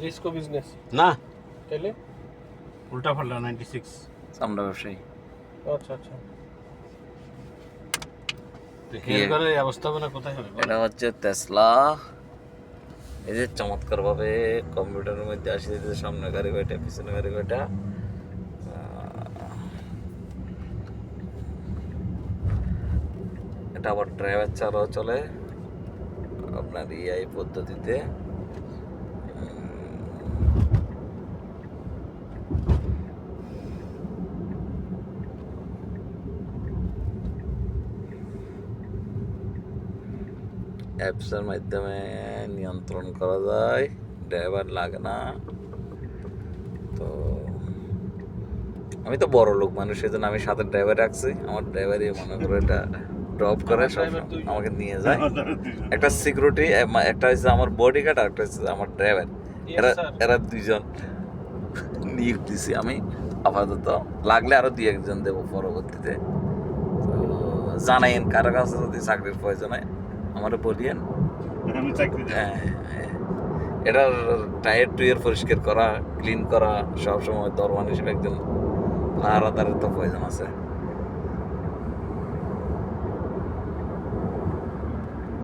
Disco business না, তাহলে উল্টা পাল্টা 96। চামড়া ব্যবসায়ী। আচ্ছা আচ্ছা হেয়ার করে এই অবস্থা হবে না, কোথায় হবে বল? এটা হচ্ছে টেসলা। এই যে চমৎকার ভাবে কম্পিউটারের মধ্যে আসে দিতেছে, সামনে গাড়ি কয়টা, পিছনে গাড়ি কয়টা। এটা আবার ড্রাইভার ছাড়াও চলে আপনার ইআই পদ্ধতিতে। অ্যাপসের মাধ্যমে নিয়ন্ত্রণ করা যায়, ড্রাইভার লাগে না। তো আমি তো বড় লোক মানুষ, এই জন্য আমি সাথে ড্রাইভার রাখছি। আমার ড্রাইভারই মনে করে এটা ড্রপ করে, আমাকে নিয়ে যায়। একটা সিকিউরিটি, একটা হচ্ছে আমার বডি গার্ড, আর একটা হচ্ছে আমার ড্রাইভার। এরা এরা দুইজন নিয়োগ দিছি আমি আপাতত, লাগলে আরো 2-1 জন দেবো পরবর্তীতে। তো জানাইন কারো কাছে যদি চাকরির প্রয়োজন হয় আমারও বলিয়েন। আমি চাকরি দেব। হ্যাঁ, এটার টায়ার টুয়ার পরিষ্কার করা, ক্লিন করা, সবসময় দরওয়ান হিসেবে একজন পাহারাদারের তো প্রয়োজন আছে।